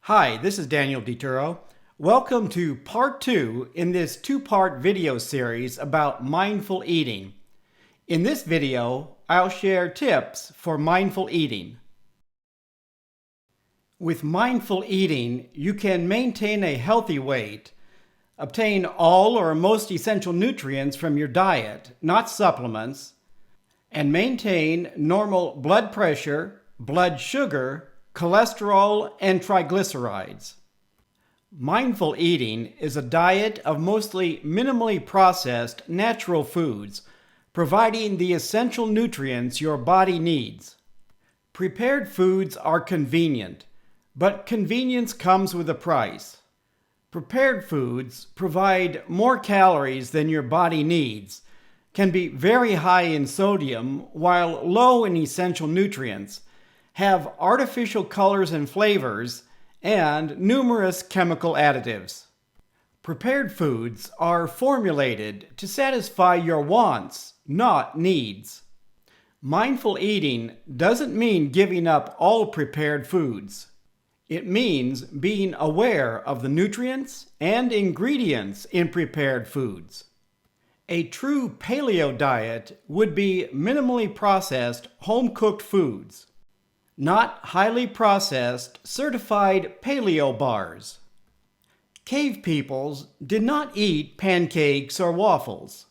Hi, this is Daniel DiTuro. Welcome to part 2 in this two-part video series about mindful eating. In this video, I'll share tips for mindful eating. With mindful eating, you can maintain a healthy weight, obtain all or most essential nutrients from your diet, not supplements, and maintain normal blood pressure, blood sugar, cholesterol, and triglycerides. Mindful eating is a diet of mostly minimally processed natural foods, providing the essential nutrients your body needs. Prepared foods are convenient, but convenience comes with a price. Prepared foods provide more calories than your body needs, can be very high in sodium while low in essential nutrients, have artificial colors and flavors, and numerous chemical additives. Prepared foods are formulated to satisfy your wants, not needs. Mindful eating doesn't mean giving up all prepared foods. It means being aware of the nutrients and ingredients in prepared foods. A true paleo diet would be minimally processed, home-cooked foods, not highly processed, certified paleo bars. Cave peoples did not eat pancakes or waffles.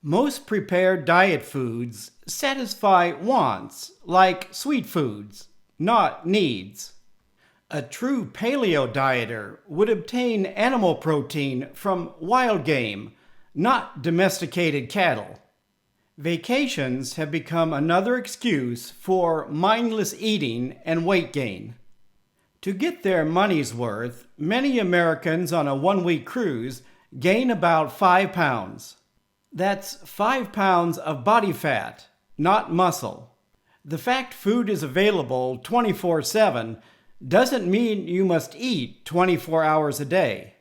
Most prepared diet foods satisfy wants, like sweet foods, not needs. A true paleo dieter would obtain animal protein from wild game, not domesticated cattle. Vacations have become another excuse for mindless eating and weight gain. To get their money's worth, many Americans on a one-week cruise gain about 5 pounds. That's 5 pounds of body fat, not muscle. The fact food is available 24/7 doesn't mean you must eat 24 hours a day,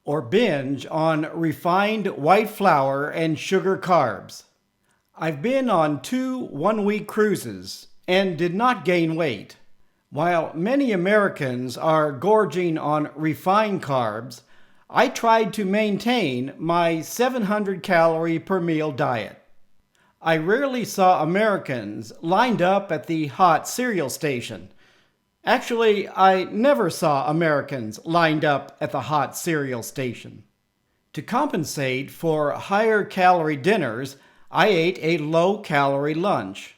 or binge on refined white flour and sugar carbs. I've been on 2 one-week cruises and did not gain weight. While many Americans are gorging on refined carbs, I tried to maintain my 700 calorie per meal diet. I rarely saw Americans lined up at the hot cereal station. Actually, I never saw Americans lined up at the hot cereal station. To compensate for higher calorie dinners, I ate a low-calorie lunch.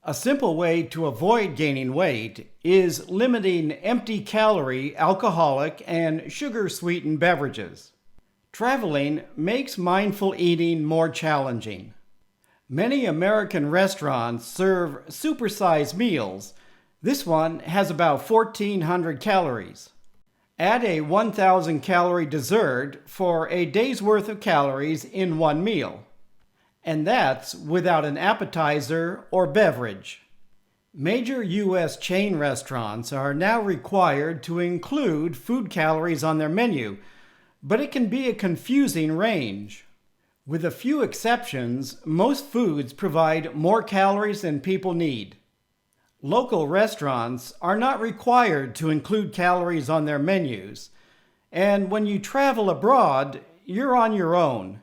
A simple way to avoid gaining weight is limiting empty-calorie, alcoholic, and sugar-sweetened beverages. Traveling makes mindful eating more challenging. Many American restaurants serve supersized meals. This one has about 1,400 calories. Add a 1,000-calorie dessert for a day's worth of calories in one meal. And that's without an appetizer or beverage. Major U.S. chain restaurants are now required to include food calories on their menu, but it can be a confusing range. With a few exceptions, most foods provide more calories than people need. Local restaurants are not required to include calories on their menus, and when you travel abroad, you're on your own.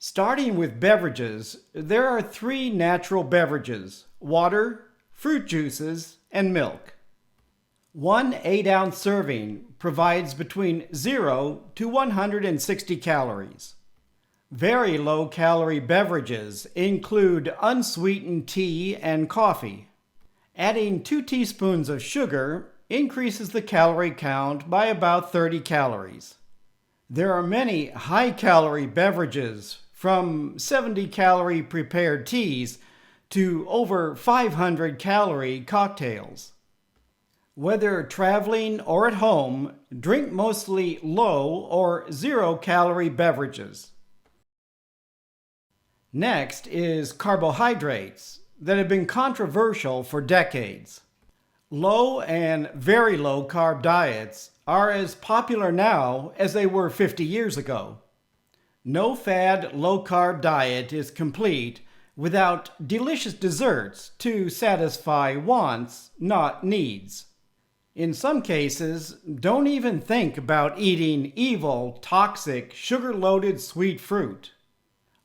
Starting with beverages, there are 3 natural beverages: water, fruit juices, and milk. One 8-ounce serving provides between 0 to 160 calories. Very low-calorie beverages include unsweetened tea and coffee. Adding 2 teaspoons of sugar increases the calorie count by about 30 calories. There are many high-calorie beverages, from 70-calorie prepared teas to over 500-calorie cocktails. Whether traveling or at home, drink mostly low or 0-calorie beverages. Next is carbohydrates that have been controversial for decades. Low and very low carb diets are as popular now as they were 50 years ago. No-fad, low-carb diet is complete without delicious desserts to satisfy wants, not needs. In some cases, don't even think about eating evil, toxic, sugar-loaded sweet fruit.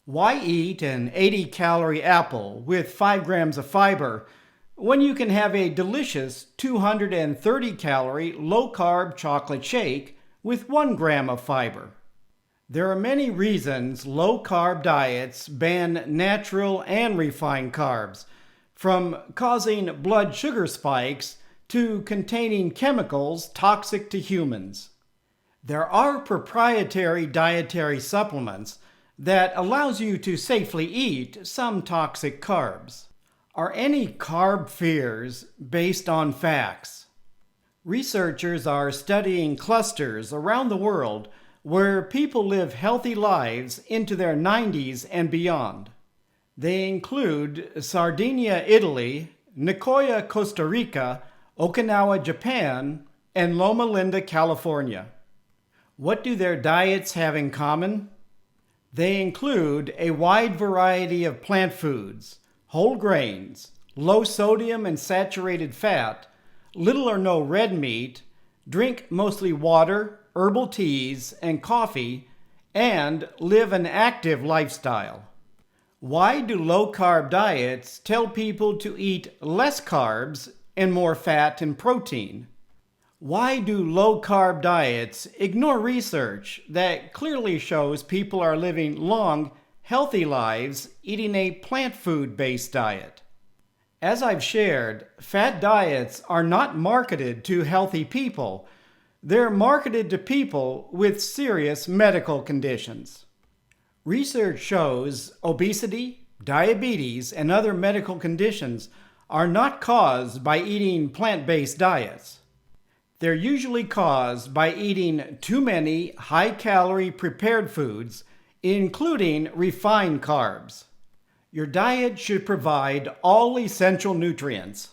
Why eat an 80-calorie apple with 5 grams of fiber when you can have a delicious 230-calorie low-carb chocolate shake with 1 gram of fiber? There are many reasons low-carb diets ban natural and refined carbs, from causing blood sugar spikes to containing chemicals toxic to humans. There are proprietary dietary supplements that allows you to safely eat some toxic carbs. Are any carb fears based on facts? Researchers are studying clusters around the world where people live healthy lives into their 90s and beyond. They include Sardinia, Italy, Nicoya, Costa Rica, Okinawa, Japan, and Loma Linda, California. What do their diets have in common? They include a wide variety of plant foods, whole grains, low sodium and saturated fat, little or no red meat, drink mostly water, herbal teas, and coffee, and live an active lifestyle. Why do low-carb diets tell people to eat less carbs and more fat and protein? Why do low-carb diets ignore research that clearly shows people are living long, healthy lives eating a plant food-based diet? As I've shared, fat diets are not marketed to healthy people. They're marketed to people with serious medical conditions. Research shows obesity, diabetes, and other medical conditions are not caused by eating plant-based diets. They're usually caused by eating too many high-calorie prepared foods, including refined carbs. Your diet should provide all essential nutrients.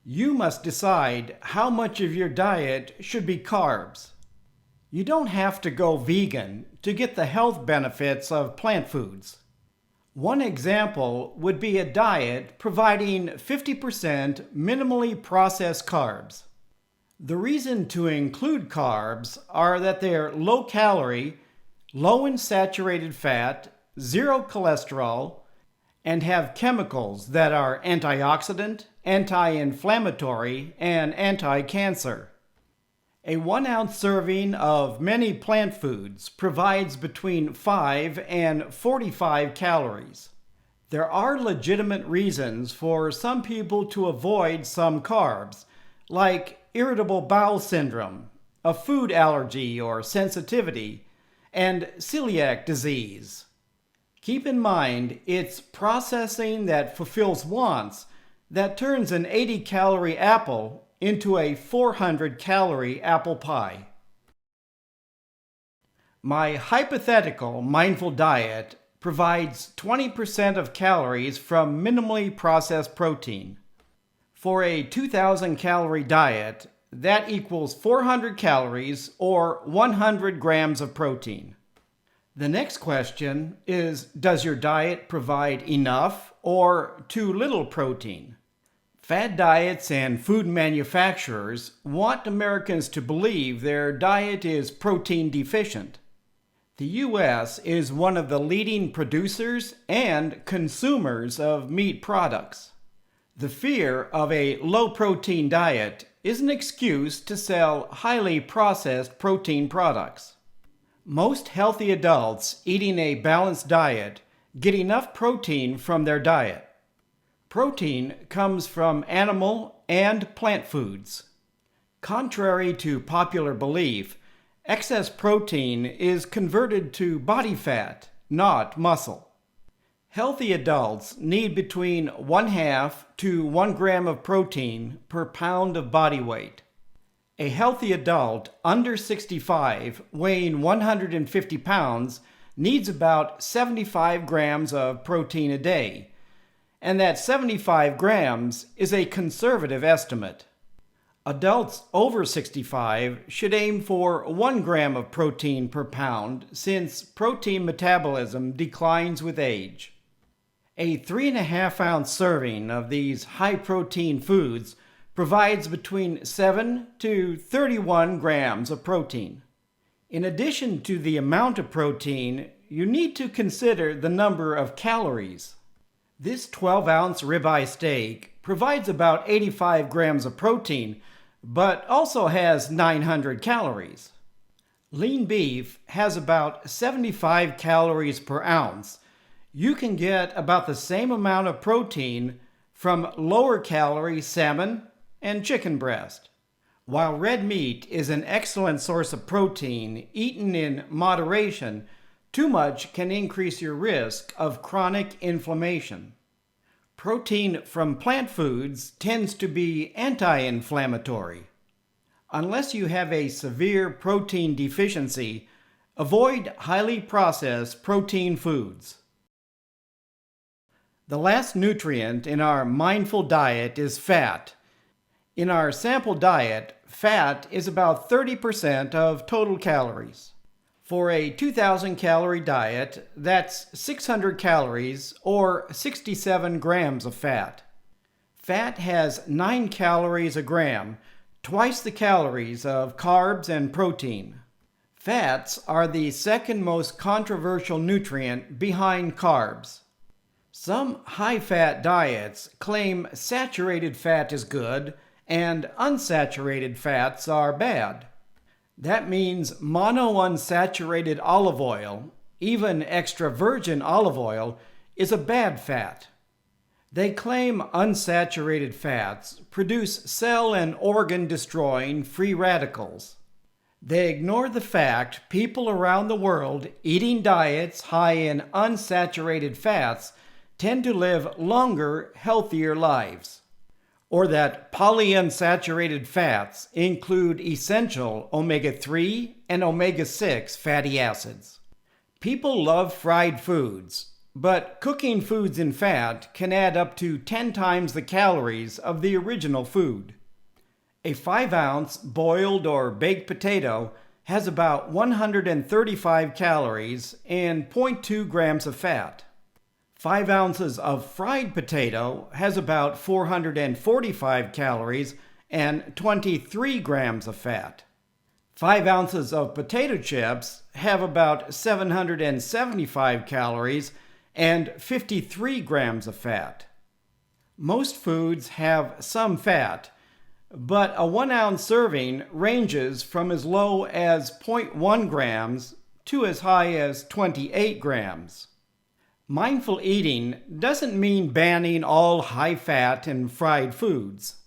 You must decide how much of your diet should be carbs. You don't have to go vegan to get the health benefits of plant foods. One example would be a diet providing 50% minimally processed carbs. The reason to include carbs are that they're low calorie, low in saturated fat, zero cholesterol, and have chemicals that are antioxidant, anti-inflammatory, and anti-cancer. A 1-ounce serving of many plant foods provides between 5 and 45 calories. There are legitimate reasons for some people to avoid some carbs, like irritable bowel syndrome, a food allergy or sensitivity, and celiac disease. Keep in mind, it's processing that fulfills wants that turns an 80-calorie apple into a 400-calorie apple pie. My hypothetical mindful diet provides 20% of calories from minimally processed protein. For a 2,000-calorie diet, that equals 400 calories or 100 grams of protein. The next question is, does your diet provide enough or too little protein? Fad diets and food manufacturers want Americans to believe their diet is protein deficient. The U.S. is one of the leading producers and consumers of meat products. The fear of a low-protein diet is an excuse to sell highly processed protein products. Most healthy adults eating a balanced diet get enough protein from their diet. Protein comes from animal and plant foods. Contrary to popular belief, excess protein is converted to body fat, not muscle. Healthy adults need between 1/2 to 1 gram of protein per pound of body weight. A healthy adult under 65 weighing 150 pounds needs about 75 grams of protein a day, and that 75 grams is a conservative estimate. Adults over 65 should aim for 1 gram of protein per pound since protein metabolism declines with age. A 3.5-ounce serving of these high-protein foods provides between 7 to 31 grams of protein. In addition to the amount of protein, you need to consider the number of calories. This 12-ounce ribeye steak provides about 85 grams of protein, but also has 900 calories. Lean beef has about 75 calories per ounce. You can get about the same amount of protein from lower-calorie salmon and chicken breast. While red meat is an excellent source of protein, eaten in moderation, too much can increase your risk of chronic inflammation. Protein from plant foods tends to be anti-inflammatory. Unless you have a severe protein deficiency, avoid highly processed protein foods. The last nutrient in our mindful diet is fat. In our sample diet, fat is about 30% of total calories. For a 2,000-calorie diet, that's 600 calories or 67 grams of fat. Fat has 9 calories a gram, twice the calories of carbs and protein. Fats are the second most controversial nutrient behind carbs. Some high-fat diets claim saturated fat is good and unsaturated fats are bad. That means monounsaturated olive oil, even extra virgin olive oil, is a bad fat. They claim unsaturated fats produce cell and organ destroying free radicals. They ignore the fact people around the world eating diets high in unsaturated fats tend to live longer, healthier lives. Or that polyunsaturated fats include essential omega-3 and omega-6 fatty acids. People love fried foods, but cooking foods in fat can add up to 10 times the calories of the original food. A 5-ounce boiled or baked potato has about 135 calories and 0.2 grams of fat. 5 ounces of fried potato has about 445 calories and 23 grams of fat. 5 ounces of potato chips have about 775 calories and 53 grams of fat. Most foods have some fat, but a 1-ounce serving ranges from as low as 0.1 grams to as high as 28 grams. Mindful eating doesn't mean banning all high-fat and fried foods.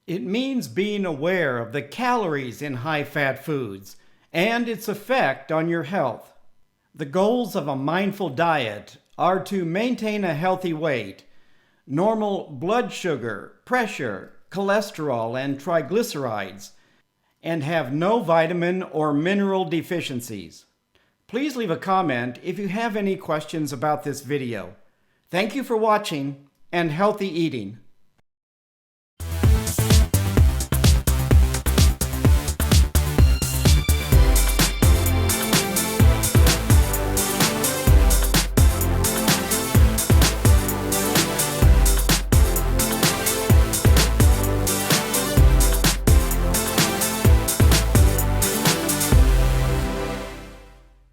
It means being aware of the calories in high-fat foods and its effect on your health. The goals of a mindful diet are to maintain a healthy weight, normal blood sugar, pressure, cholesterol, and triglycerides, and have no vitamin or mineral deficiencies. Please leave a comment if you have any questions about this video. Thank you for watching, and healthy eating.